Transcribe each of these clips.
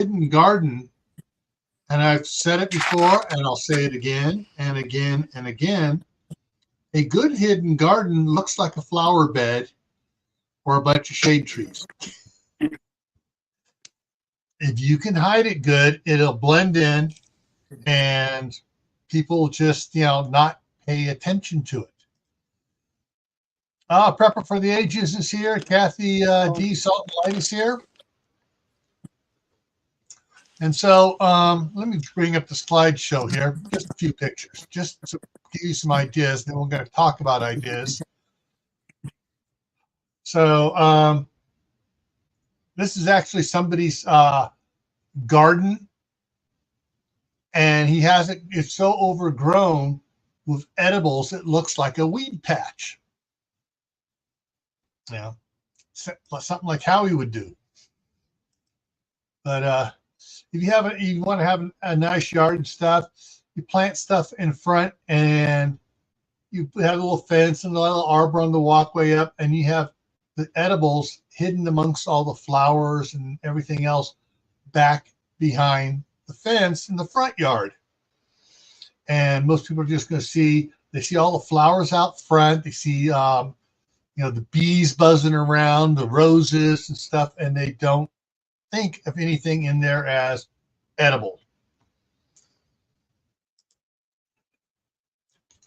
hidden garden, and I've said it before, and I'll say it again and again and again. A good hidden garden looks like a flower bed or a bunch of shade trees. If you can hide it good, it'll blend in, and people just, not pay attention to it. Prepper for the Ages is here. Kathy D. Salt and Light is here. And so let me bring up the slideshow here. Just a few pictures, just to give you some ideas. Then we're going to talk about ideas. So this is actually somebody's garden, and he has it. It's so overgrown with edibles, it looks like a weed patch. Something like Howie would do. But if you want to have a nice yard and stuff, you plant stuff in front, and you have a little fence and a little arbor on the walkway up, and you have the edibles hidden amongst all the flowers and everything else back behind the fence in the front yard. And most people are just going to see all the flowers out front. They see, the bees buzzing around, the roses and stuff, and they don't think of anything in there as edible.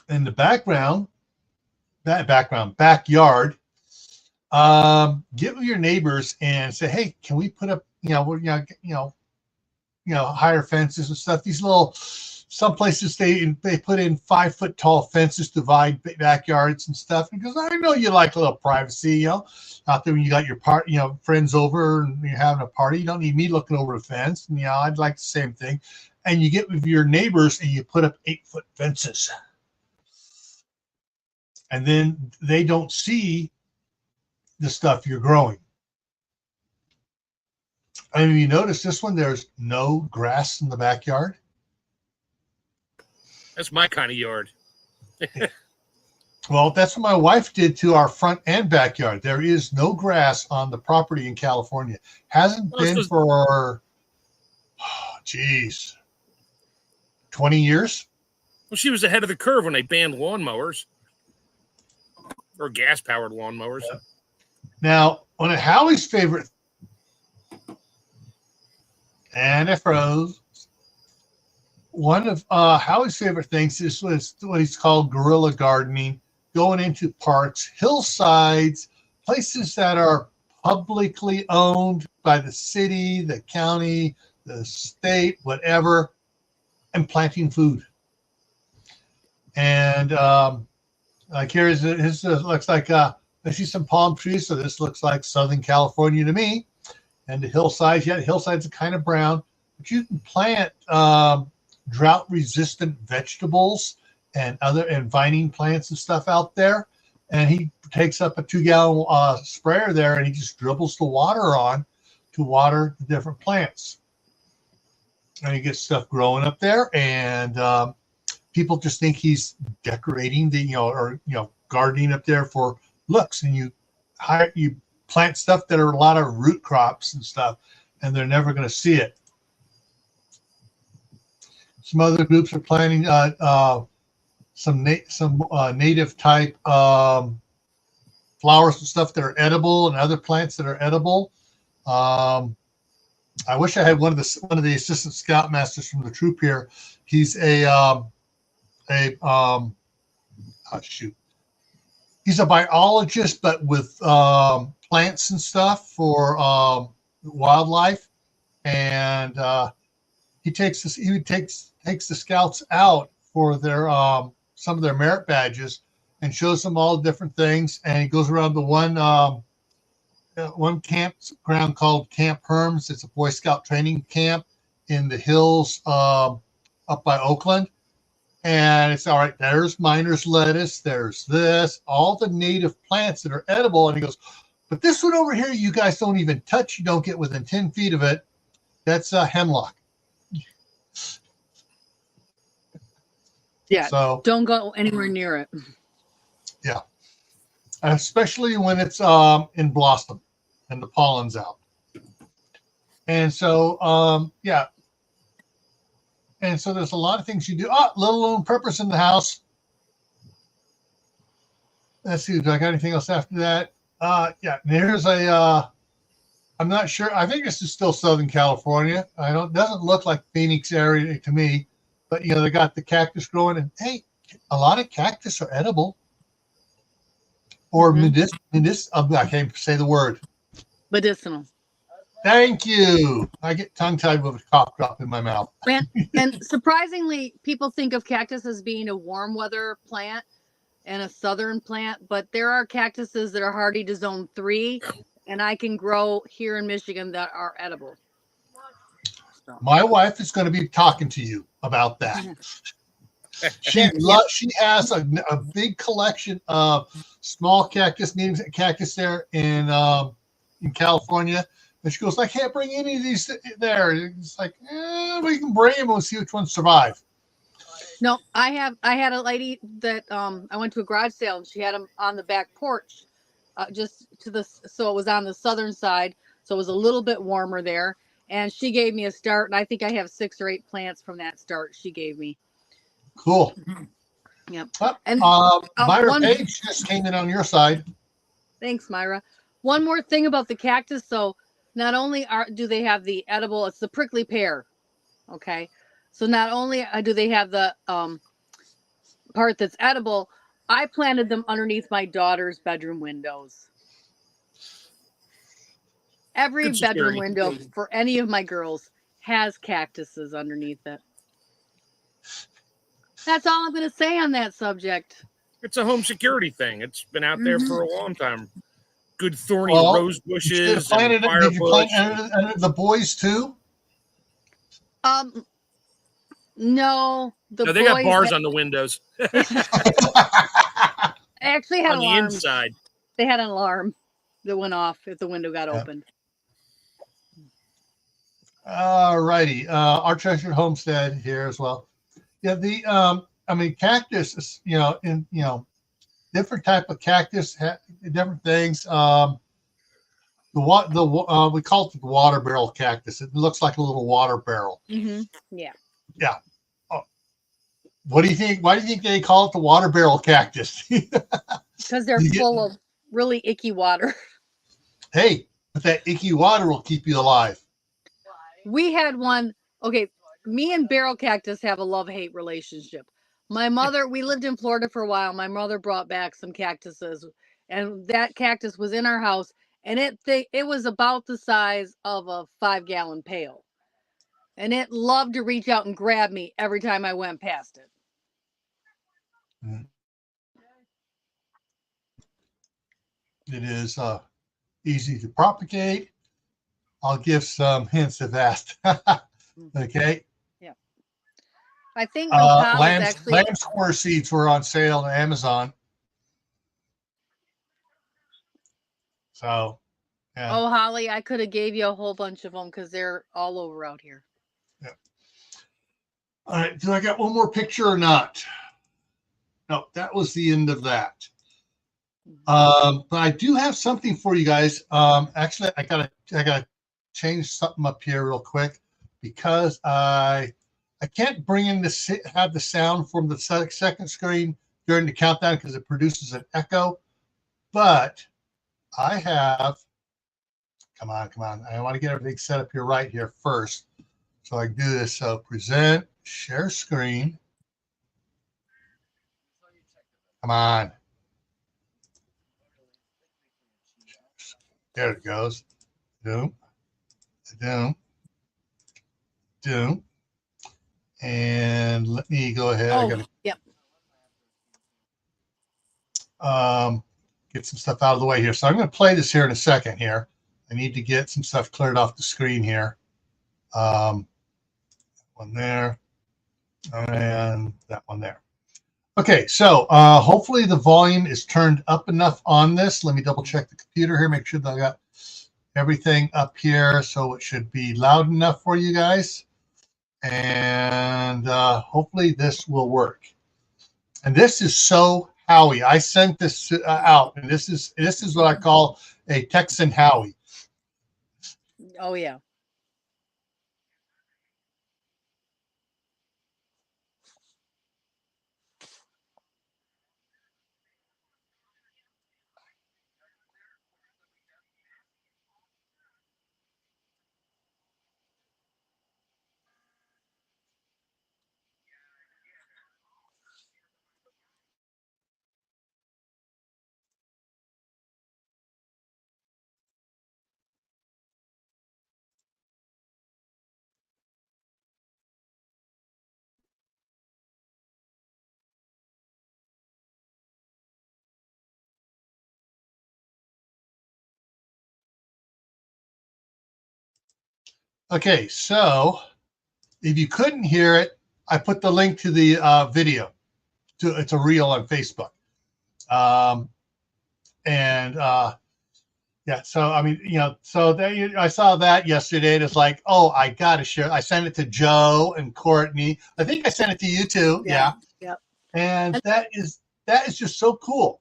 In the backyard, get with your neighbors and say, hey, can we put up, higher fences and stuff. These some places they put in 5-foot tall fences to divide backyards and stuff. Because I know you like a little privacy, out there when you got your friends over and you're having a party. You don't need me looking over the fence. And, I'd like the same thing. And you get with your neighbors and you put up 8-foot fences. And then they don't see the stuff you're growing. I mean, you notice this one, there's no grass in the backyard. That's my kind of yard. Well, that's what my wife did to our front and backyard. There is no grass on the property in California. Hasn't been for, 20 years. Well, she was ahead of the curve when they banned lawnmowers or gas-powered lawnmowers. Yeah. Now, one of Howie's favorite, and it froze. One of Howie's favorite things is what he's called guerrilla gardening, going into parks, hillsides, places that are publicly owned by the city, the county, the state, whatever, and planting food. And like his looks like I see some palm trees, so this looks like Southern California to me. And the hillsides, hillsides are kind of brown, but you can plant drought-resistant vegetables and vining plants and stuff out there. And he takes up a 2-gallon sprayer there, and he just dribbles the water on to water the different plants. And he gets stuff growing up there, and people just think he's decorating gardening up there for looks. And you plant stuff that are a lot of root crops and stuff, and they're never going to see it. Some other groups are planting some native type flowers and stuff that are edible, and other plants that are edible. I wish I had one of the assistant scoutmasters from the troop here. He's he's a biologist, but with plants and stuff for wildlife, and he takes the scouts out for their some of their merit badges and shows them all the different things. And he goes around the one campground called Camp Herms. It's a Boy Scout training camp in the hills up by Oakland. And it's all right. There's miner's lettuce. There's this, all the native plants that are edible. And he goes, but this one over here, you guys don't even touch. You don't get within 10 feet of it. That's hemlock. Yeah. So don't go anywhere near it. Yeah. Especially when it's in blossom and the pollen's out. And so, yeah. And so there's a lot of things you do. Oh, little known purpose in the house. Let's see, do I got anything else after that? Yeah, and here's a, I'm not sure. I think this is still Southern California. Doesn't look like Phoenix area to me, but they got the cactus growing, and hey, a lot of cactus are edible. Or I can't say the word. Medicinal. Thank you. I get tongue-tied with a cough drop in my mouth. And surprisingly, people think of cactus as being a warm weather plant and a southern plant, but there are cactuses that are hardy to zone 3, and I can grow here in Michigan that are edible. So. My wife is going to be talking to you about that. She has a big collection of small cactus, names cactus there in California. And she goes, I can't bring any of these there. It's like, we can bring them and we'll see which ones survive. No, I had a lady that I went to a garage sale and she had them on the back porch, so it was on the southern side, so it was a little bit warmer there. And she gave me a start, and I think I have 6 or 8 plants from that start she gave me. Cool. Yep. And Myra Page just came in on your side. Thanks, Myra. One more thing about the cactus. So not only do they have the edible, it's the prickly pear. Okay. So not only do they have the part that's edible, I planted them underneath my daughter's bedroom windows. Every bedroom window for any of my girls has cactuses underneath it. That's all I'm going to say on that subject. It's a home security thing. It's been out there for a long time. Good thorny rose bushes. Did you plant under the boys too? No. They got bars on the windows. I actually had on the inside. They had an alarm that went off if the window got opened. All righty. Our treasured homestead here as well. Yeah, cactus is, different type of cactus, different things. We call it the water barrel cactus. It looks like a little water barrel. Mm-hmm. Yeah. Yeah. Oh. What do you think? Why do you think they call it the water barrel cactus? Because they're full of really icky water. Hey, but that icky water will keep you alive. We had one. Okay. Me and barrel cactus have a love-hate relationship. My mother, we lived in Florida for a while. My mother brought back some cactuses, and that cactus was in our house, and it was about the size of a 5-gallon pail. And it loved to reach out and grab me every time I went past it. It is easy to propagate. I'll give some hints of that. Okay. I think lamb square seeds were on sale on Amazon. So, yeah. Oh, Holly, I could have gave you a whole bunch of them because they're all over out here. Yeah. All right. Do I got one more picture or not? No, that was the end of that. But I do have something for you guys. Actually, I gotta change something up here real quick because I can't bring in have the sound from the second screen during the countdown because it produces an echo. But I have, come on. I want to get everything set up here right here first. So I can do this. So present, share screen. Come on. There it goes. Doom. And let me go ahead. Yep. Get some stuff out of the way here. So I'm going to play this here in a second here. I need to get some stuff cleared off the screen here. One there and that one there. Okay, so hopefully the volume is turned up enough on this. Let me double check the computer here, make sure that I got everything up here. So it should be loud enough for you guys. And hopefully this will work. And this is so Howie. I sent this out, and this is what I call a Texan Howie. Oh yeah. Okay, so if you couldn't hear it, I put the link to the video. It's a reel on Facebook. Yeah, so I mean, so there I saw that yesterday, and it's like, oh, I gotta share. I sent it to Joe and Courtney. I think I sent it to you too. Yeah. Yep. And that is just so cool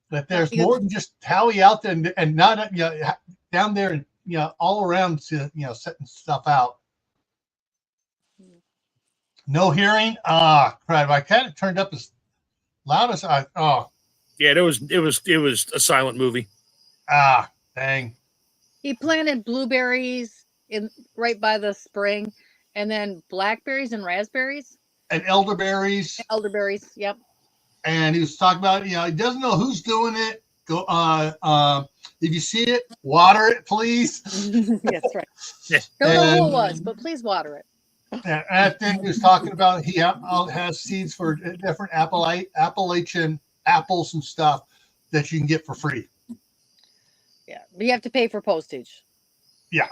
that there's more than just Howie out there and not down there and all around to setting stuff out. No hearing. Crap! I kind of turned up as loud as I. Oh. Yeah, it was a silent movie. Dang. He planted blueberries right by the spring, and then blackberries and raspberries. And elderberries. Elderberries, yep. And he was talking about, he doesn't know who's doing it. Go, if you see it, water it, please. That's right. Don't know who it was, but please water it. And I think he was talking about he has seeds for different Appalachian apples and stuff that you can get for free. Yeah, but you have to pay for postage. Yeah.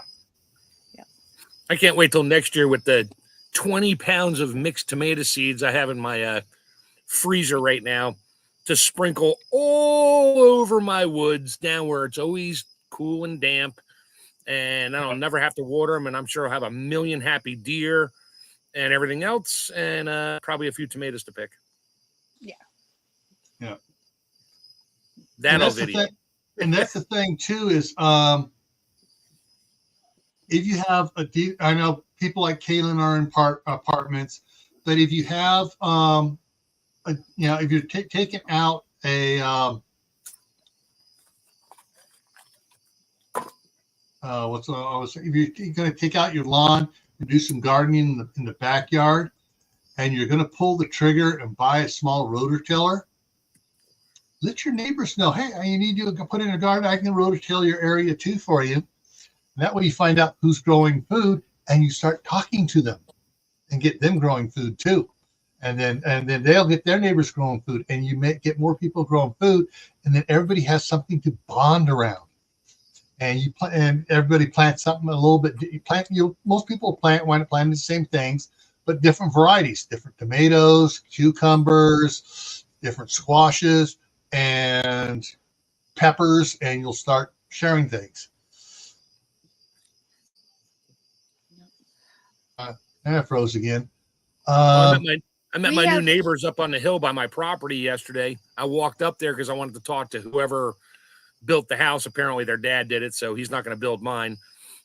I can't wait till next year with the 20 pounds of mixed tomato seeds I have in my freezer right now to sprinkle all over my woods down where it's always cool and damp, and I'll never have to water them, and I'm sure I'll have a million happy deer and everything else, and probably a few tomatoes to pick. Yeah. That'll video. And that's the thing too is if you have I know people like Kaylin are in apartments, but if you have if you're taking out a if you're going to take out your lawn and do some gardening in the backyard, and you're going to pull the trigger and buy a small rototiller, let your neighbors know, hey, you need to put in a garden. I can rototill your area too for you. And that way you find out who's growing food, and you start talking to them and get them growing food too. And then they'll get their neighbors growing food, and you may get more people growing food, and then everybody has something to bond around. And and everybody plants something a little bit. Most people wind up planting the same things, but different varieties, different tomatoes, cucumbers, different squashes, and peppers, and you'll start sharing things. And I froze again. I met my new neighbors up on the hill by my property yesterday. I walked up there because I wanted to talk to whoever built the house. Apparently their dad did it, so he's not going to build mine.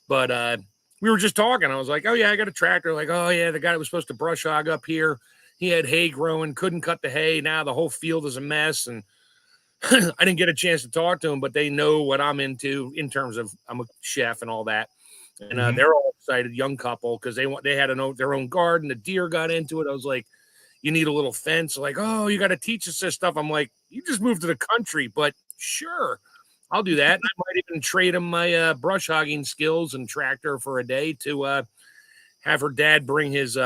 But we were just talking. I was like, oh, yeah, I got a tractor. Like, oh, yeah, the guy that was supposed to brush hog up here, he had hay growing, couldn't cut the hay. Now the whole field is a mess. And I didn't get a chance to talk to them, but they know what I'm into in terms of I'm a chef and all that. And they're all excited, young couple, because they had their own garden. The deer got into it. I was like, you need a little fence. Like, oh, you got to teach us this stuff. I'm like, you just moved to the country, but sure, I'll do that. And I might even trade him my brush hogging skills and tractor for a day to have her dad bring his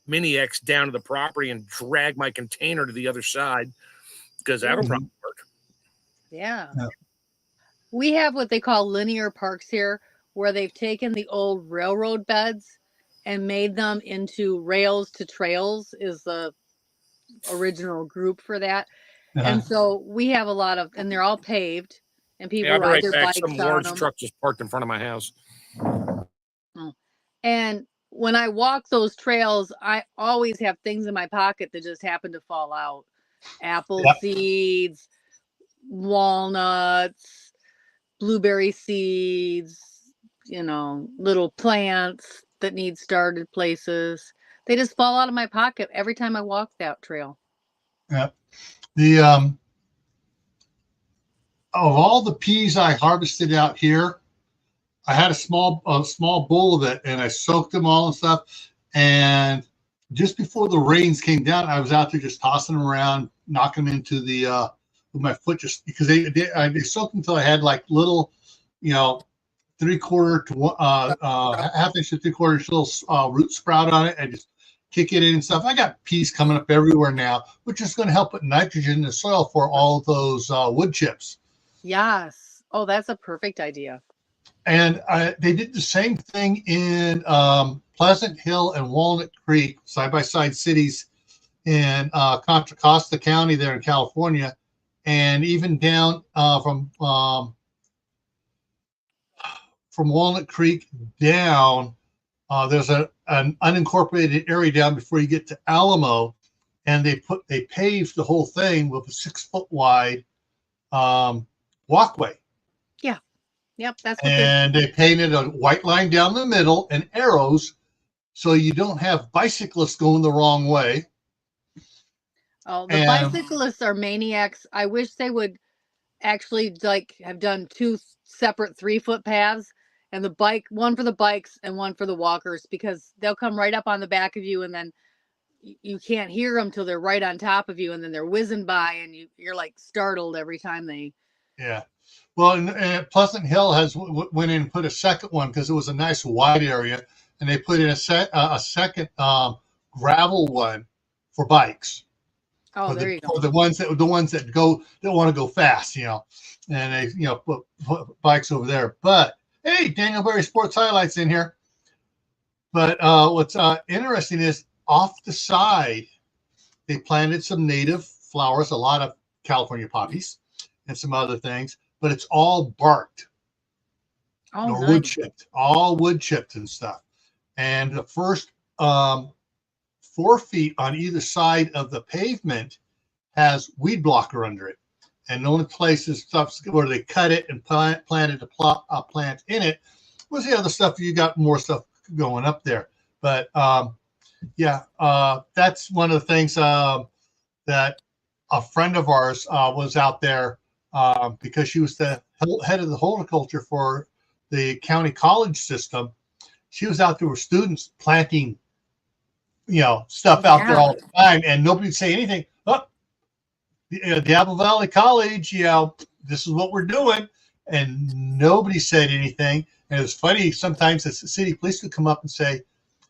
Mini X down to the property and drag my container to the other side, because that'll probably work. Yeah. We have what they call linear parks here, where they've taken the old railroad beds and made them into rails to trails is the original group for that. And so we have a lot of, and they're all paved, and people ride their bikes on them. Some large truck just parked in front of my house. And when I walk those trails, I always have things in my pocket that just happen to fall out. Apple seeds, walnuts, blueberry seeds, little plants that need started places. They just fall out of my pocket every time I walk that trail. Yeah. The of all the peas I harvested out here, I had a small bowl of it, and I soaked them all and stuff. And just before the rains came down, I was out there just tossing them around, knocking them into the with my foot, just because they soaked until I had like little, 3/4 to half inch to 3/4 inch little root sprout on it, and just kick it in and stuff. I got peas coming up everywhere now, which is going to help put nitrogen in the soil for all those wood chips. Yes. Oh, that's a perfect idea. And they did the same thing in Pleasant Hill and Walnut Creek, side-by-side cities in Contra Costa County there in California, and even down from Walnut Creek down, there's an unincorporated area down before you get to Alamo, and they paved the whole thing with a 6-foot wide walkway. Yeah. Yep. That's what and they painted a white line down the middle and arrows so you don't have bicyclists going the wrong way. Oh, the bicyclists are maniacs. I wish they would actually like have done 2 separate 3-foot paths, and one for the bikes and one for the walkers, because they'll come right up on the back of you, and then you can't hear them till they're right on top of you, and then they're whizzing by, and you're like startled every time they. Yeah. Well, and Pleasant Hill went in and put a second one because it was a nice wide area, and they put in a second gravel one for bikes. Oh, there you go. For the ones that want to go fast, and they put bikes over there. But hey, Daniel Berry Sports Highlights in here. But what's interesting is off the side, they planted some native flowers, a lot of California poppies, and some other things. But it's all barked, or wood chipped, all wood chipped and stuff. And the first 4 feet on either side of the pavement has weed blocker under it. And the only places stuff where they cut it and planted a plant in it was the other stuff. You got more stuff going up there. But that's one of the things that a friend of ours was out there. Because she was the head of the horticulture for the county college system. She was out there with students planting, stuff out there all the time, and nobody would say anything. Oh, the Apple Valley College, this is what we're doing, and nobody said anything. And it was funny. Sometimes the city police would come up and say,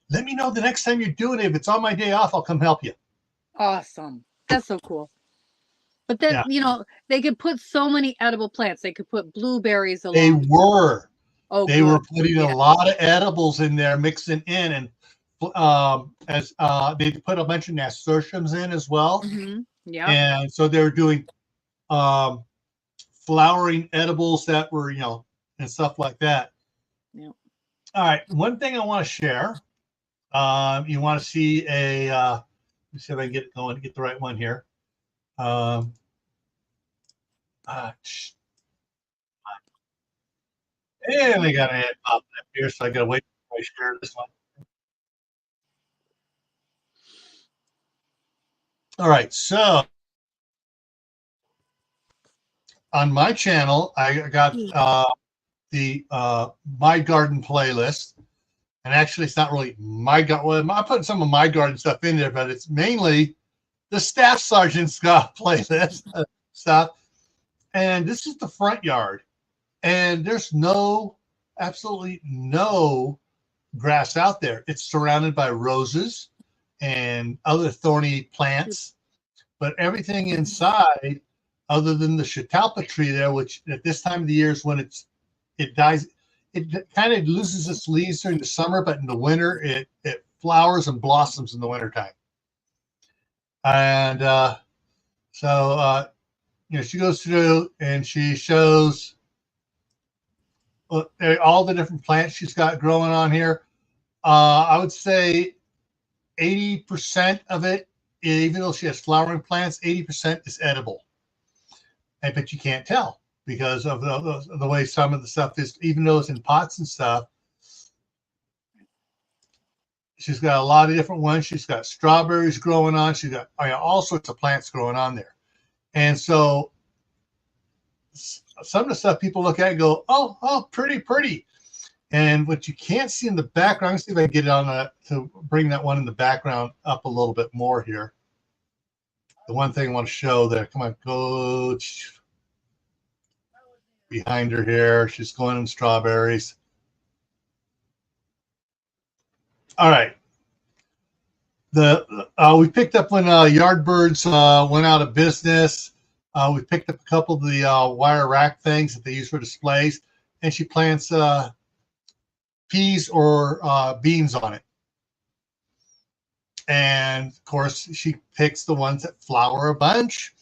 "Let me know the next time you're doing it. If it's on my day off, I'll come help you." Awesome. That's so cool. But then, they could put so many edible plants. They could put blueberries along. They were. They were putting a lot of edibles in there, mixing in, and as they put a bunch of nasturtiums in as well. Mm-hmm. Yeah. And so they were doing flowering edibles that were, and stuff like that. Yeah. All right. One thing I want to share. You want to see let me see if I can get it going to get the right one here. And they got an ad popping up here, so I got to wait before I share this one. All right, so on my channel, I got the My Garden playlist, and actually, it's not really my garden. Well, I'm putting some of my garden stuff in there, but it's mainly the Staff Sergeant Scott playlist stuff. And this is the front yard. And there's absolutely no grass out there. It's surrounded by roses and other thorny plants. But everything inside, other than the catalpa tree there, which at this time of the year is when it dies. It kind of loses its leaves during the summer, but in the winter, it flowers and blossoms in the wintertime. And she goes through and she shows all the different plants she's got growing on here. I would say 80% of it, even though she has flowering plants, 80% is edible. But you can't tell because of the way some of the stuff is, even though it's in pots and stuff. She's got a lot of different ones. She's got strawberries growing on. She's got all sorts of plants growing on there. And so some of the stuff people look at and go, oh, pretty, pretty. And what you can't see in the background, let's see if I can get it on to bring that one in the background up a little bit more here. The one thing I want to show there, come on, go behind her here. She's going in strawberries. All right. We picked up when Yardbirds went out of business. We picked up a couple of the wire rack things that they use for displays. and she plants peas or beans on it. And of course, she picks the ones that flower a bunch.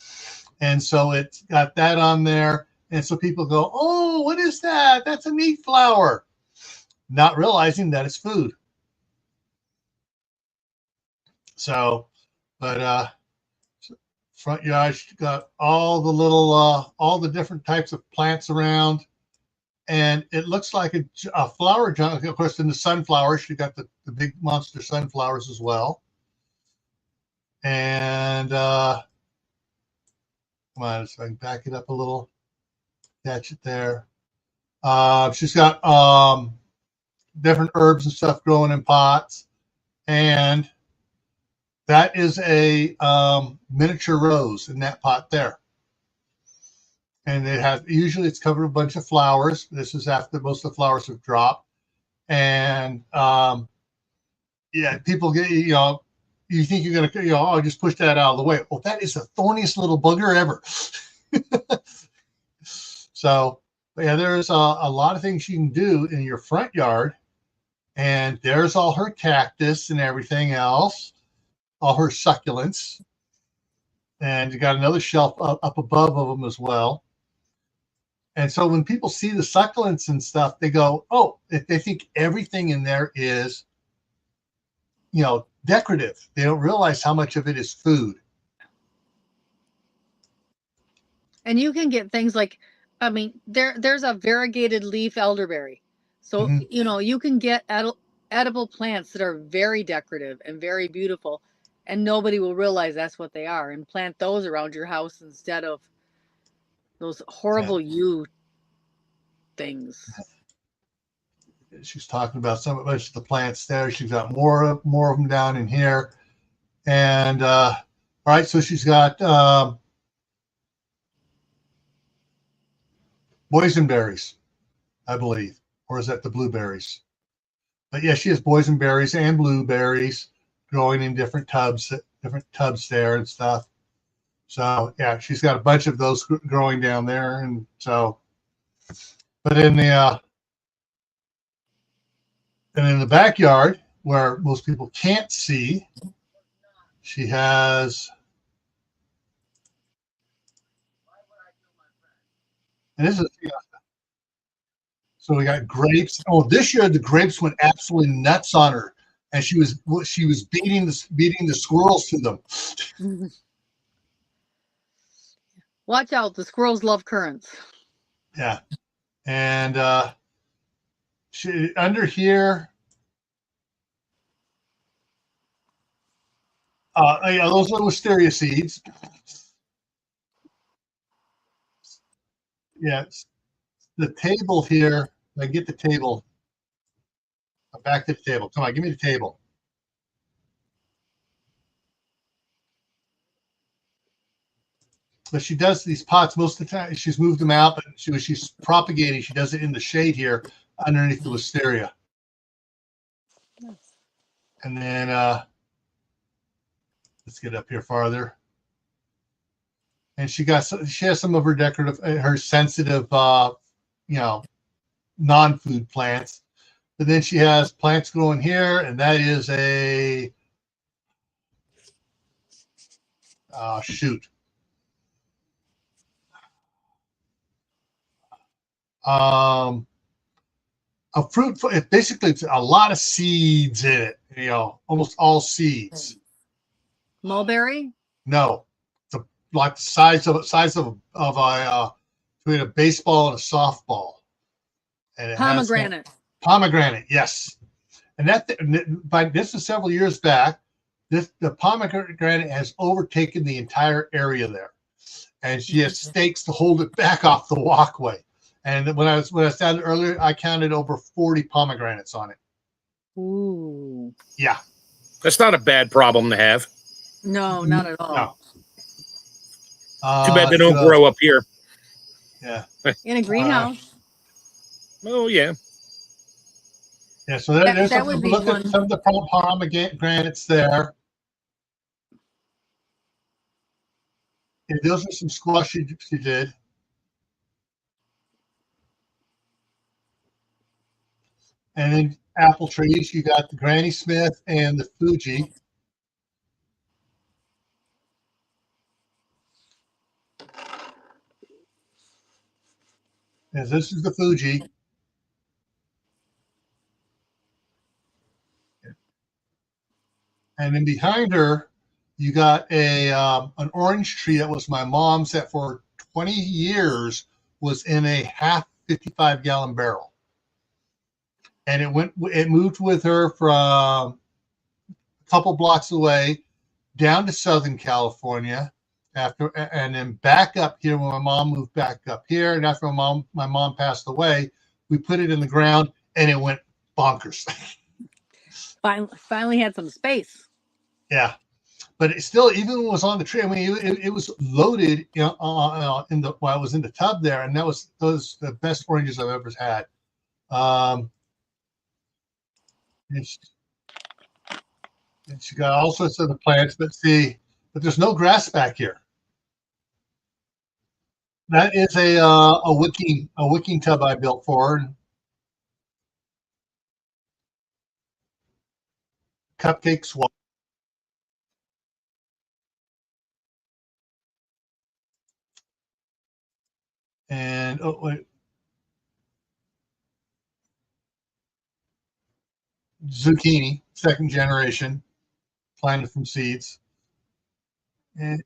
And so it's got that on there. And so people go, oh, what is that? That's a neat flower. Not realizing that it's food. So, but front yard, she's got all the little, all the different types of plants around. And it looks like a flower jungle. Of course, in the sunflowers, she got the big monster sunflowers as well. And come on, so I can back it up a little, catch it there. She's got different herbs and stuff growing in pots, and that is a miniature rose in that pot there. And it has, usually it's covered with a bunch of flowers. This is after most of the flowers have dropped. And yeah, people get, you think you're going to, oh, just push that out of the way. Well, that is the thorniest little booger ever. So, yeah, there's a lot of things you can do in your front yard. And there's all her cactus and everything else, all her succulents. And you got another shelf up above of them as well. And so when people see the succulents and stuff, they go, oh, they think everything in there is, decorative. They don't realize how much of it is food. And you can get things like, there's a variegated leaf elderberry. So, you can get edible plants that are very decorative and very beautiful, and nobody will realize that's what they are, and plant those around your house instead of those horrible things. She's talking about some of the plants there. She's got more of them down in here. And all right, so she's got boysenberries, I believe, or is that the blueberries? But yeah, she has boysenberries and blueberries growing in different tubs there and stuff. So yeah, she's got a bunch of those growing down there. And so, but in the backyard where most people can't see, she has, and this is, so we got grapes. Oh, this year the grapes went absolutely nuts on her, and she was beating the squirrels to them. Watch out, the squirrels love currants. Yeah, and she under here. Those are wisteria seeds. Yeah, the table here. I get the table. I'm back to the table. Come on, give me the table. But she does these pots most of the time. She's moved them out, but she's propagating. She does it in the shade here underneath the wisteria. Nice. And then let's get up here farther. And she has some of her decorative, her sensitive, non-food plants. But then she has plants growing here, and that is a shoot. A fruit. Basically, it's a lot of seeds in it. Almost all seeds. Mulberry? No, it's like the size of a between a baseball and a softball. And it pomegranate. Pomegranate, yes. And this is several years back. The pomegranate has overtaken the entire area there, and she has stakes to hold it back off the walkway. And when I was down earlier, I counted over 40 pomegranates on it. Ooh. Yeah. That's not a bad problem to have. No, not at all. No. Too bad they don't grow up here. Yeah. In a greenhouse. Oh, yeah. Yeah, so there's that would be look fun. at some of the pomegranates there. And those are some squash she did. And then apple trees, you got the Granny Smith and the Fuji. And this is the Fuji. And then behind her, you got an orange tree that was my mom's that for 20 years was in a half 55-gallon barrel. And it moved with her from a couple blocks away down to Southern California and then back up here when my mom moved back up here. And after my mom passed away, we put it in the ground and it went bonkers. Finally had some space. Yeah. But it still, even when it was on the tree, I mean, it was loaded, while I was in the tub there, and those the best oranges I've ever had. And she got all sorts of the plants, but there's no grass back here. That is a wicking tub I built for her. Cupcakes. And zucchini, second generation, planted from seeds. And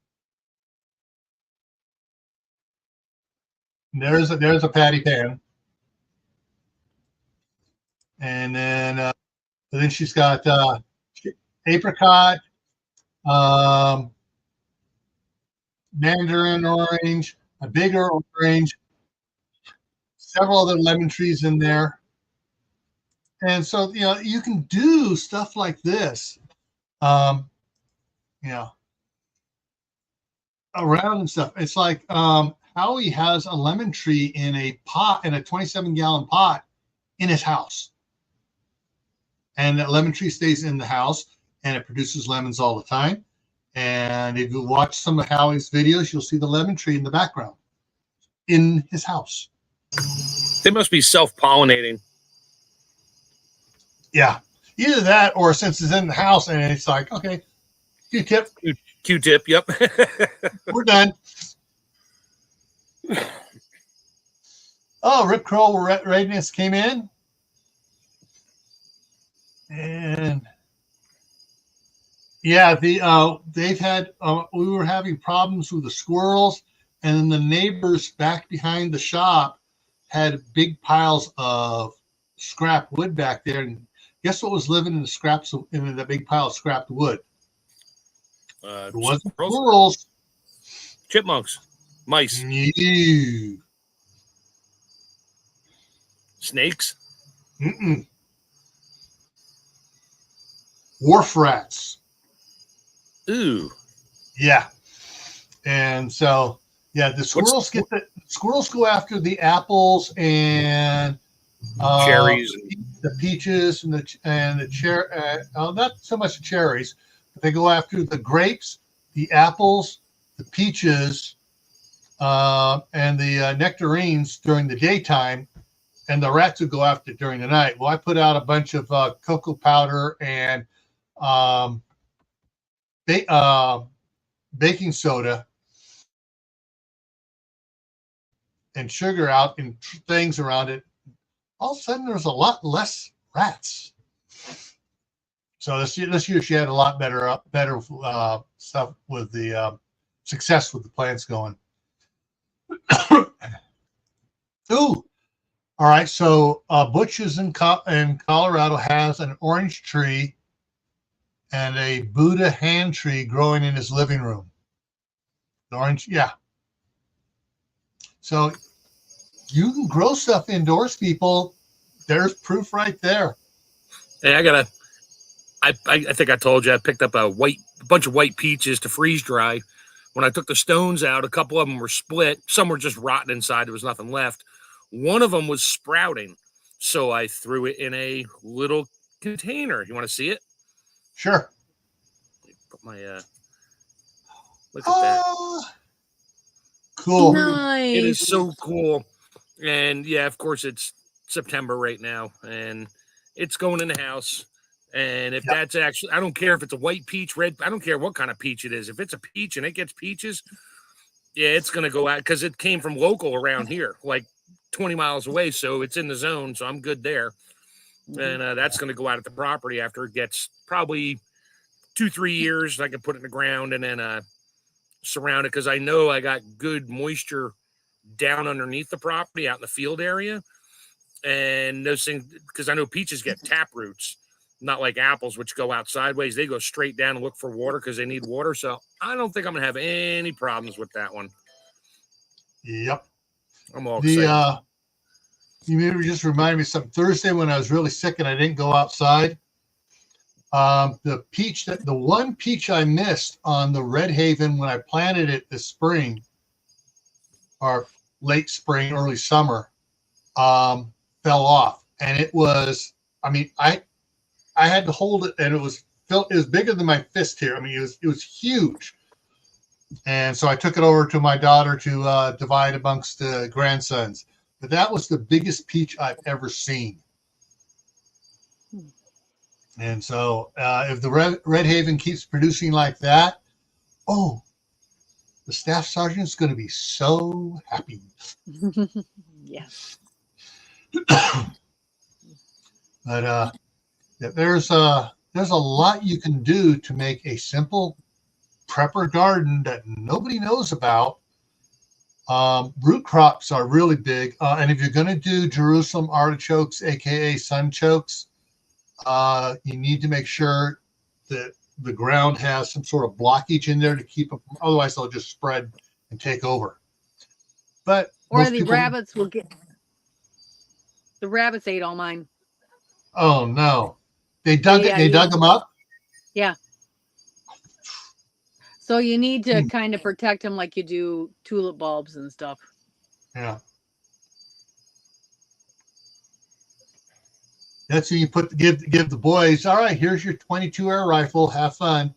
there's a patty pan. And then she's got apricot, mandarin orange, a bigger orange, several other lemon trees in there. And so, you can do stuff like this, around and stuff. It's like Howie has a lemon tree in a pot, in a 27-gallon pot in his house. And that lemon tree stays in the house and it produces lemons all the time. And if you watch some of Howie's videos, you'll see the lemon tree in the background in his house. They must be self-pollinating. Yeah. Either that or since it's in the house and it's like, okay, Q-tip. Q-tip, yep. We're done. Oh, Rip Curl Readiness came in. And yeah, they've had we were having problems with the squirrels, and then the neighbors back behind the shop had big piles of scrap wood back there. And guess what was living in the scraps in the big pile of scrapped wood? It wasn't squirrels. Chipmunks. Mice. No. Snakes. Mm-mm. Wharf rats. Ooh. Yeah. And so, yeah, the squirrels go after the apples and cherries, the peaches, and the cherry. Not so much the cherries, but they go after the grapes, the apples, the peaches, and the nectarines during the daytime, and the rats would go after it during the night. Well, I put out a bunch of cocoa powder and baking soda and sugar out in things around it. All of a sudden, there's a lot less rats. So this year she had a lot better stuff with the success with the plants going. Ooh. All right, so Butch's in Colorado has an orange tree and a Buddha hand tree growing in his living room. The orange, yeah. So you can grow stuff indoors, people. There's proof right there. Hey, I think I told you I picked up a bunch of white peaches to freeze dry. When I took the stones out, a couple of them were split. Some were just rotten inside. There was nothing left. One of them was sprouting. So I threw it in a little container. You want to see it? Sure. Put my look at that. Cool. Nice. It is so cool. And yeah, of course it's September right now, and it's going in the house. And if that's actually, I don't care if it's a white peach, red, I don't care what kind of peach it is. If it's a peach and it gets peaches, yeah, it's going to go out because it came from local around here, like 20 miles away. So it's in the zone. So I'm good there. And that's going to go out at the property after it gets probably 2-3 years. I can put it in the ground and then surround it because I know I got good moisture down underneath the property out in the field area. And those things, because I know peaches get tap roots, not like apples, which go out sideways. They go straight down and look for water because they need water. So I don't think I'm going to have any problems with that one. Yep. I'm all excited. You maybe just reminded me of something. Thursday when I was really sick and I didn't go outside, the one peach I missed on the Red Haven when I planted it this spring, or late spring, early summer, fell off. And it was, I mean, I had to hold it, and it was bigger than my fist here. I mean, it was huge. And so I took it over to my daughter to divide amongst the grandsons. But that was the biggest peach I've ever seen. And so if the Red Haven keeps producing like that, the staff sergeant's going to be so happy. Yeah. But there's a lot you can do to make a simple prepper garden that nobody knows about. Root crops are really big. And if you're going to do Jerusalem artichokes, aka sunchokes, you need to make sure that the ground has some sort of blockage in there to keep them. Otherwise, they'll just spread and take over. But rabbits will get. The rabbits ate all mine. Oh no! They dug it. They dug them up. Yeah. So you need to kind of protect them like you do tulip bulbs and stuff. Yeah. That's when you give the boys. All right, here's your 22 air rifle. Have fun.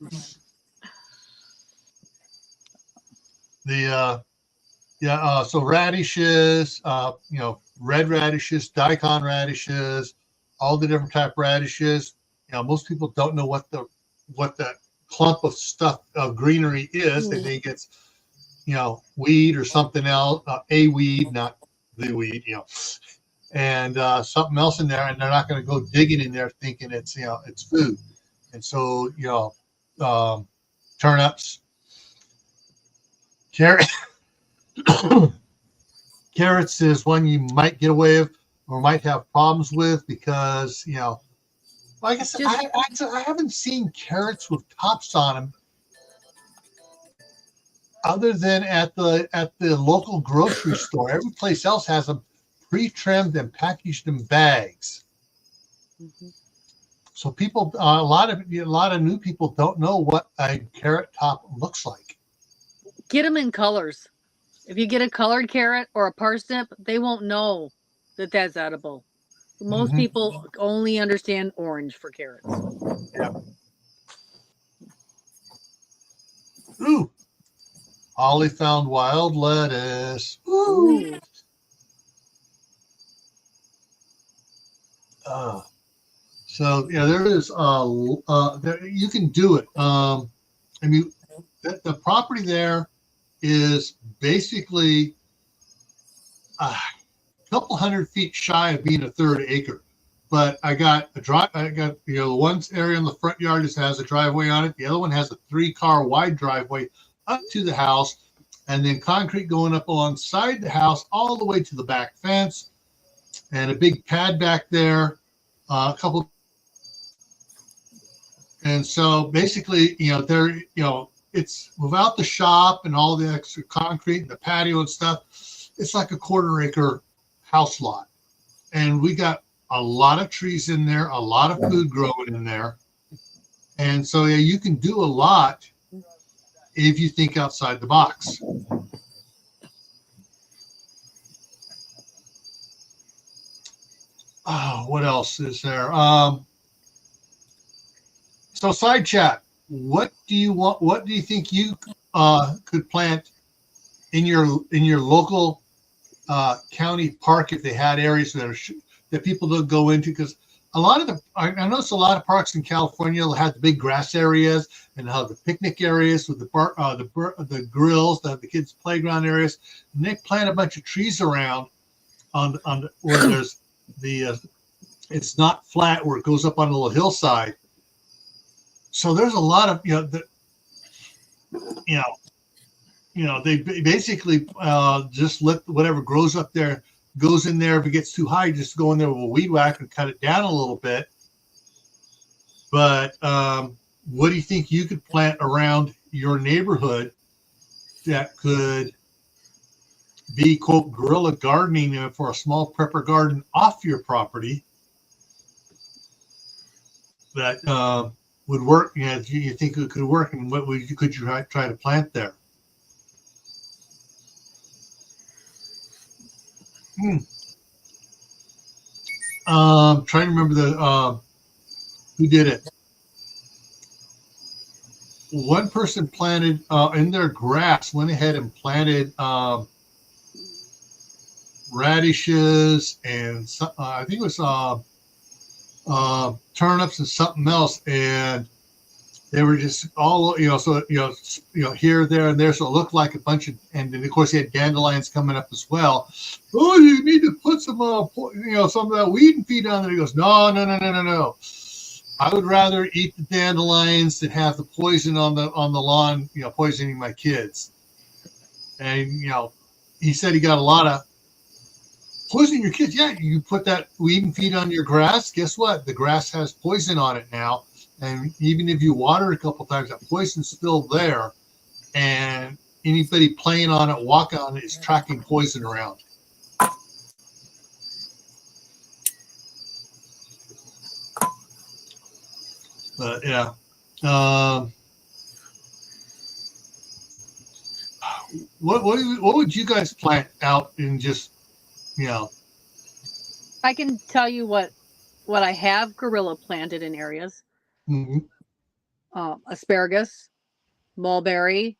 So radishes, red radishes, daikon radishes, all the different type of radishes. Most people don't know what the clump of stuff of greenery is. They think it's weed or something else, a weed, not the weed, and something else in there, and they're not going to go digging in there thinking it's it's food. And so turnips, carrots is one you might get away with or might have problems with because like I said, I haven't seen carrots with tops on them other than at the local grocery store. Every place else has them pre-trimmed and packaged in bags. Mm-hmm. So people, a lot of new people don't know what a carrot top looks like. Get them in colors. If you get a colored carrot or a parsnip, they won't know that that's edible. Most people only understand orange for carrots. Yeah. Ooh. Ollie found wild lettuce. Ooh. So there is you can do it. The property there is basically couple 100 feet shy of being a third acre, but I got one area in the front yard just has a driveway on it. The other one has a 3-car wide driveway up to the house, and then concrete going up alongside the house all the way to the back fence, and a big pad back there, a couple. And so basically, it's without the shop and all the extra concrete and the patio and stuff. It's like a 1/4 acre house lot, and we got a lot of trees in there, a lot of food growing in there, and so you can do a lot if you think outside the box. What else is there? So side chat, what do you want? What do you think you could plant in your local county park if they had areas that people don't go into? Because a lot of I noticed a lot of parks in California will have the big grass areas and have the picnic areas with the grills, the kids' playground areas, and they plant a bunch of trees around where there's it's not flat where it goes up on a little hillside. So there's a lot of they basically just let whatever grows up there goes in there. If it gets too high, you just go in there with a weed whack and cut it down a little bit. But what do you think you could plant around your neighborhood that could be, quote, guerrilla gardening for a small prepper garden off your property that would work? You think it could work, and what could you try to plant there? Trying to remember who did it. One person planted in their grass, went ahead and planted radishes and I think it was turnips and something else, and they were just all here, there, and there. So it looked like a bunch of, and then of course he had dandelions coming up as well. Oh, you need to put some some of that weed and feed on there. He goes, no. I would rather eat the dandelions than have the poison on the lawn, poisoning my kids. And he said he got a lot of poisoning your kids. Yeah, you put that weed and feed on your grass. Guess what? The grass has poison on it now. And even if you water it a couple times, that poison's still there. And anybody playing on it, walking on it, is tracking poison around. But yeah. What would you guys plant out in just, I can tell you what I have guerrilla planted in areas. Asparagus, mulberry,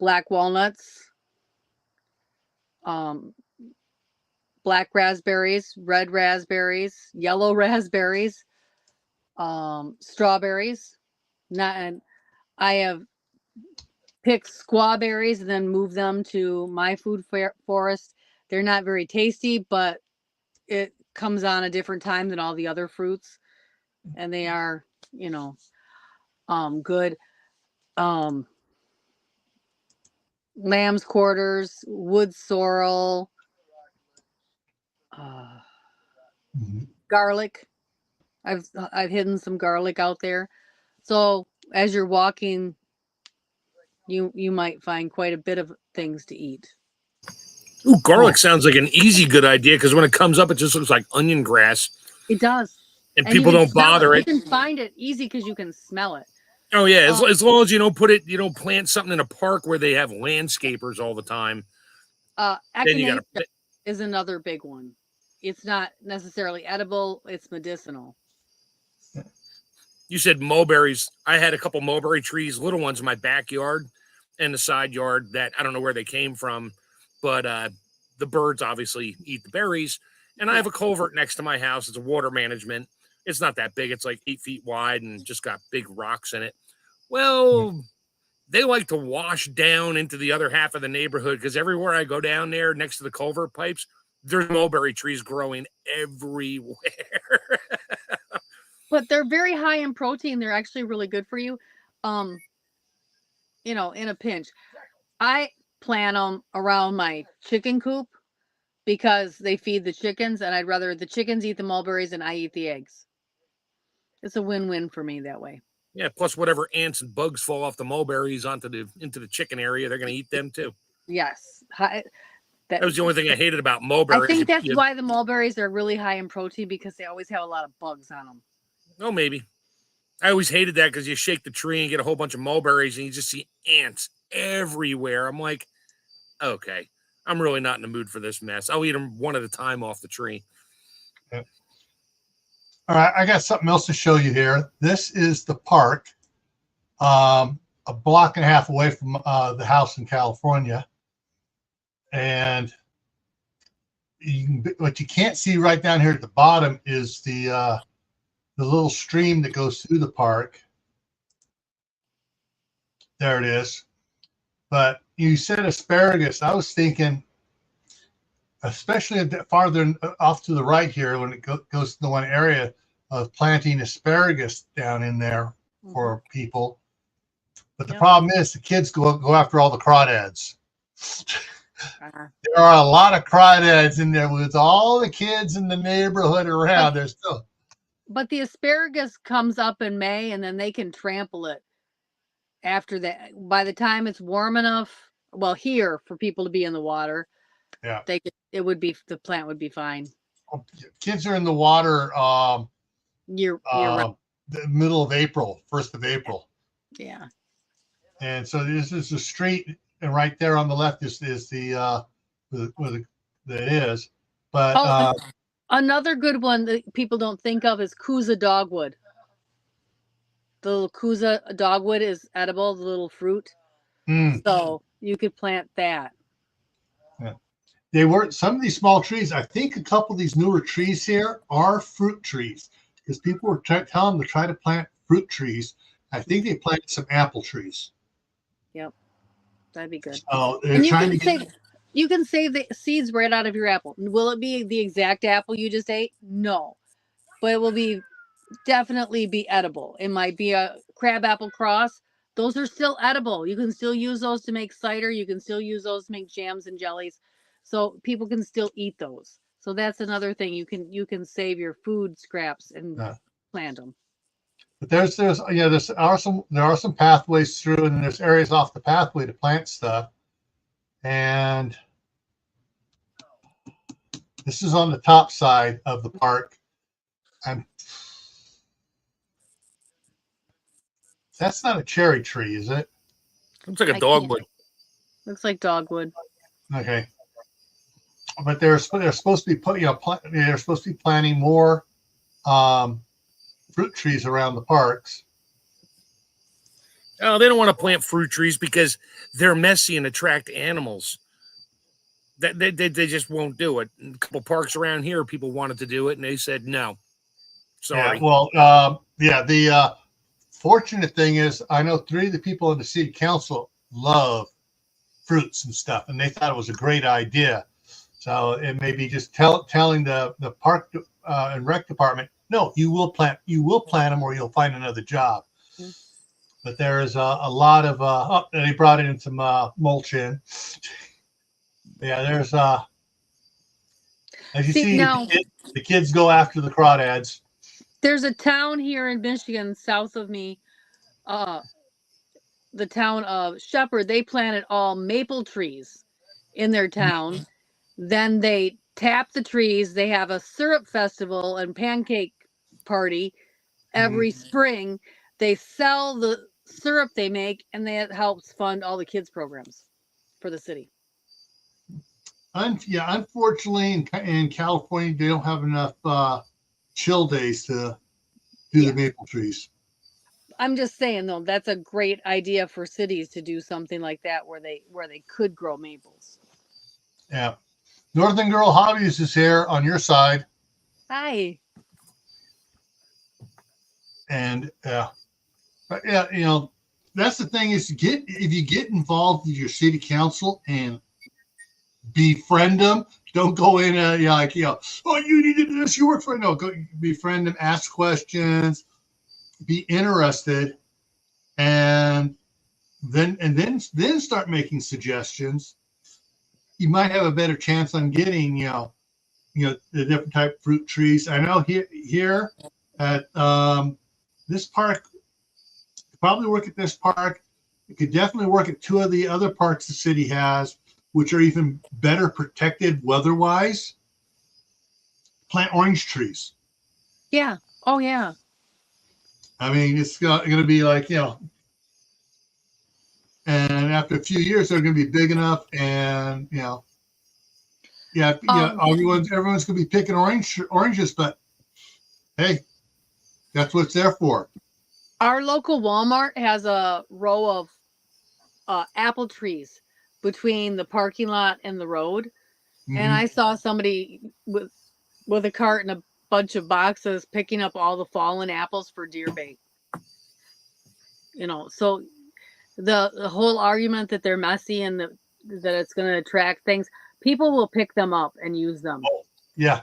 black walnuts, black raspberries, red raspberries, yellow raspberries, strawberries. And I have picked squawberries and then moved them to my food forest. They're not very tasty, but it comes on a different time than all the other fruits, and they are, good. Lamb's quarters, wood sorrel, garlic. I've hidden some garlic out there. So as you're walking, you might find quite a bit of things to eat. Ooh, garlic sounds like an easy good idea, because when it comes up, it just looks like onion grass. It does. And people don't bother it. You can find it easy because you can smell it. Oh yeah, as long as you don't plant something in a park where they have landscapers all the time. Echinacea is another big one. It's not necessarily edible; it's medicinal. You said mulberries. I had a couple mulberry trees, little ones, in my backyard and the side yard that I don't know where they came from, but the birds obviously eat the berries. And I have a culvert next to my house. It's a water management. It's not that big. It's like 8 feet wide and just got big rocks in it. Well, they like to wash down into the other half of the neighborhood, because everywhere I go down there next to the culvert pipes, there's mulberry trees growing everywhere. But they're very high in protein. They're actually really good for you. In a pinch. I plant them around my chicken coop because they feed the chickens, and I'd rather the chickens eat the mulberries and I eat the eggs. It's a win-win for me that way. Yeah, plus whatever ants and bugs fall off the mulberries into the chicken area, they're going to eat them too. Yes. That was the only thing I hated about mulberries. I think that's why the mulberries are really high in protein, because they always have a lot of bugs on them. Oh, maybe. I always hated that, because you shake the tree and get a whole bunch of mulberries and you just see ants everywhere. I'm like, okay, I'm really not in the mood for this mess. I'll eat them one at a time off the tree. Yeah. All right, I got something else to show you here. This is the park, a block and a half away from the house in California. And what you can't see right down here at the bottom is the little stream that goes through the park. There it is. But you said asparagus. I was thinking, especially a bit farther off to the right here, when it goes to the one area of planting asparagus down in there for people. But the problem is the kids go after all the crawdads. There are a lot of crawdads in there with all the kids in the neighborhood around. There's still. But the asparagus comes up in May, and then they can trample it after that. By the time it's warm enough, well, here for people to be in the water, yeah, the plant would be fine. Kids are in the water Year the middle of April, 1st of April. Yeah. And so this is the street, and right there on the left is the where it is. But another good one that people don't think of is Kuza dogwood. The little Kuza dogwood is edible, the little fruit. So you could plant that. Yeah. They were some of these small trees. I think a couple of these newer trees here are fruit trees, because people were telling them to try to plant fruit trees. I think they planted some apple trees. Yep, that'd be good. So and you can save the seeds right out of your apple. Will it be the exact apple you just ate? No, but it will definitely be edible. It might be a crab apple cross. Those are still edible. You can still use those to make cider. You can still use those to make jams and jellies. So people can still eat those. So that's another thing. You can save your food scraps and plant them. But there are some pathways through, and there's areas off the pathway to plant stuff. And this is on the top side of the park. That's not a cherry tree, is it? Looks like a dogwood. Looks like dogwood. Okay. But they're supposed to be they're supposed to be planting more fruit trees around the parks. Oh, they don't want to plant fruit trees because they're messy and attract animals. They just won't do it. A couple parks around here, people wanted to do it, and they said no. Sorry. Yeah, well, the fortunate thing is I know 3 of the people in the city council love fruits and stuff, and they thought it was a great idea. So it may be just telling the park and rec department, no, you will plant them, or you'll find another job. Mm-hmm. But there is a lot of they brought in some mulch in. Yeah, there's as you see now, the kids go after the crawdads. There's a town here in Michigan south of me, the town of Shepherd. They planted all maple trees in their town. Then they tap the trees. They have a syrup festival and pancake party every spring. They sell the syrup they make, and that helps fund all the kids programs for the city. Unfortunately, in California, they don't have enough chill days to do the maple trees. I'm just saying, though, that's a great idea for cities to do something like that where they could grow maples. Yeah. Northern Girl Hobbies is here on your side. Hi. And but that's the thing is if you get involved with your city council and befriend them, don't go in oh, you need to do this, you work for it. No, go befriend them, ask questions, be interested, and then start making suggestions. You might have a better chance on getting, the different type of fruit trees. I know here at this park, probably work at this park. You could definitely work at 2 of the other parks the city has, which are even better protected weather-wise. Plant orange trees. Yeah. Oh, yeah. I mean, it's going to be like, and after a few years, they're going to be big enough, and everyone's going to be picking oranges, but hey, that's what it's there for. Our local Walmart has a row of apple trees between the parking lot and the road, And I saw somebody with a cart and a bunch of boxes picking up all the fallen apples for deer bait. You know, so the whole argument that they're messy and that it's going to attract things, people will pick them up and use them. Yeah.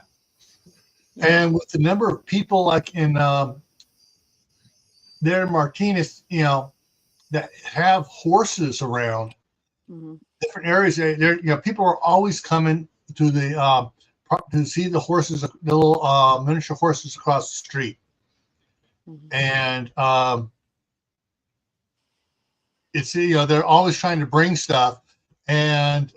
And with the number of people like in there in Martinez, you know, that have horses around different areas, there, you know, people are always coming to the to see the horses, the little miniature horses across the street. And it's, you know, they're always trying to bring stuff. And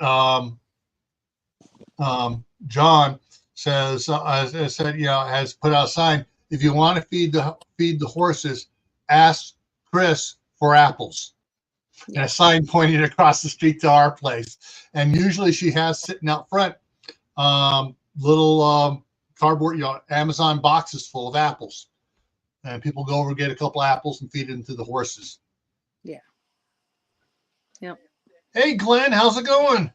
John says, as I said, you know, has put out a sign, if you want to feed the horses, ask Chris for apples. And a sign pointing across the street to our place. And usually she has sitting out front little cardboard, you know, Amazon boxes full of apples. And people go over and get a couple apples and feed them to the horses. Yeah. Yep. Hey, Glenn, how's it going?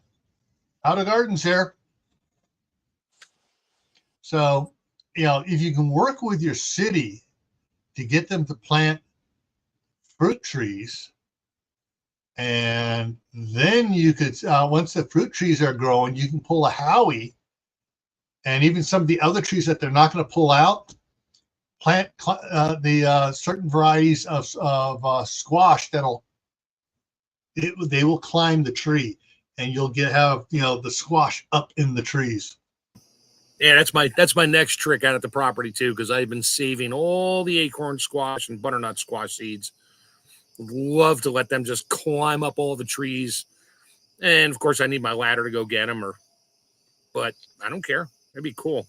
Out of Gardens here. So, you know, if you can work with your city to get them to plant fruit trees, and then you could, once the fruit trees are growing, you can pull a Howie, and even some of the other trees that they're not going to pull out, plant the certain varieties of squash they will climb the tree, and you'll have, you know, the squash up in the trees. Yeah, that's my next trick out at the property too, because I've been saving all the acorn squash and butternut squash seeds. Love to let them just climb up all the trees, and of course I need my ladder to go get them, but I don't care. It'd be cool.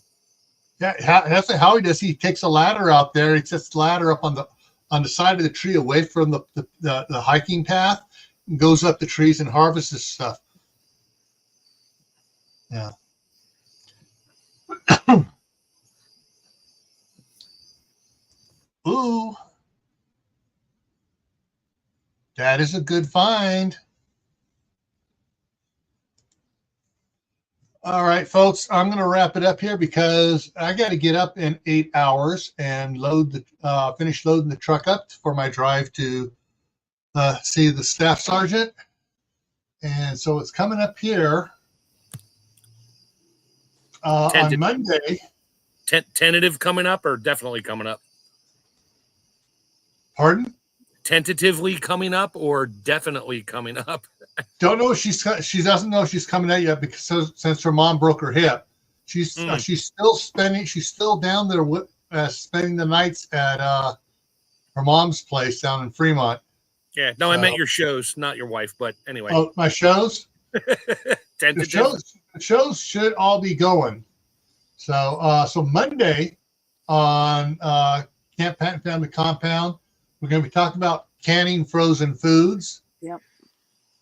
Yeah, that's what Howie does. He takes a ladder out there. He sets the ladder up on the side of the tree, away from the hiking path, and goes up the trees and harvests this stuff. Yeah. Ooh. That is a good find. All right, folks, I'm going to wrap it up here because I got to get up in 8 hours and finish loading the truck up for my drive to see the staff sergeant. And so it's coming up here on Monday. Tentative coming up or definitely coming up? Pardon? Tentatively coming up or definitely coming up? Don't know if she doesn't know if she's coming out yet because since her mom broke her hip, she's still down there spending the nights at her mom's place down in Fremont. Yeah, no, I meant your shows, not your wife, but anyway. Oh, my shows? The shows should all be going. So Monday on Camp Patton Family Compound, we're going to be talking about canning frozen foods. Yep.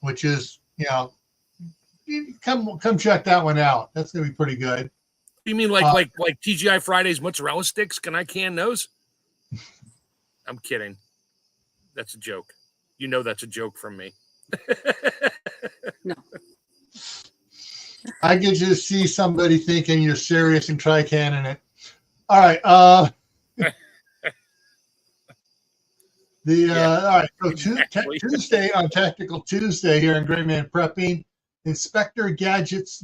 Which is, you know, come check that one out. That's going to be pretty good. You mean like TGI Fridays mozzarella sticks? Can I can those? I'm kidding. That's a joke. You know that's a joke from me. No. I get you to see somebody thinking you're serious and try canning it. All right. All right. So Tuesday on Tactical Tuesday here in Gray Man Prepping, Inspector Gadgets.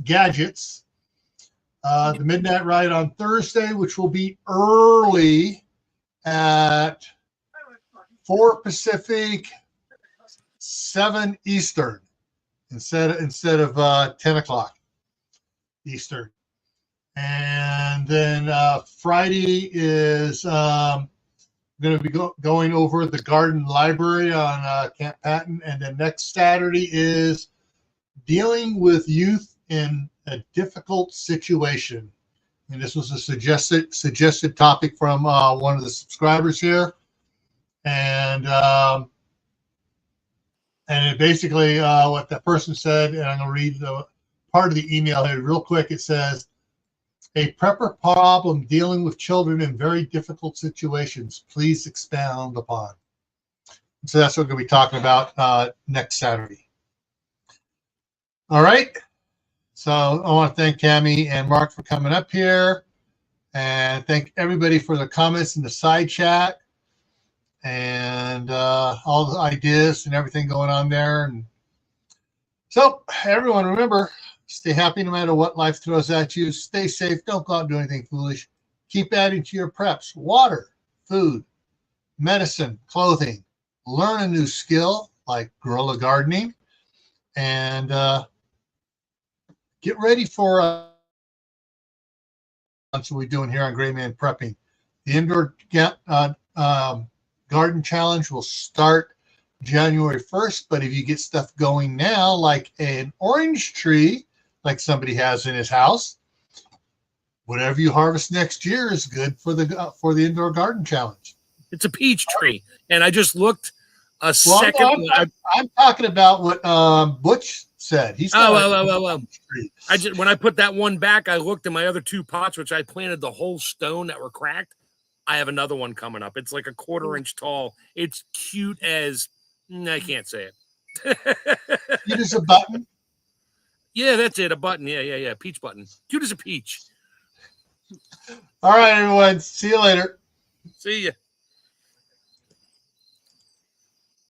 The midnight ride on Thursday, which will be early at 4 Pacific, 7 Eastern, instead of 10 o'clock Eastern. And then Friday is going to be going over the Garden Library on Camp Patton. And then next Saturday is dealing with youth in a difficult situation. And this was a suggested topic from one of the subscribers here. And it basically what that person said, and I'm going to read the part of the email here real quick. It says, a prepper problem dealing with children in very difficult situations. Please expound upon. So that's what we're going to be talking about next Saturday. All right. So I want to thank Cammie and Mark for coming up here, and thank everybody for the comments in the side chat and all the ideas and everything going on there. And so everyone, remember, stay happy no matter what life throws at you. Stay safe. Don't go out and do anything foolish. Keep adding to your preps: water, food, medicine, clothing. Learn a new skill like guerrilla gardening, and get ready for what we're doing here on Gray Man Prepping. The indoor garden challenge will start January 1st, but if you get stuff going now, like an orange tree, like somebody has in his house, whatever you harvest next year is good for the indoor garden challenge. It's a peach tree, and I just looked a second. I'm talking about what Butch said. He's when I put that one back, I looked in my other two pots, which I planted the whole stone that were cracked. I have another one coming up. It's like a 1/4 inch tall. It's cute as I can't say it. Cute as a button. Yeah, that's it. A button. Yeah. Peach button. Cute as a peach. All right, everyone. See you later. See ya.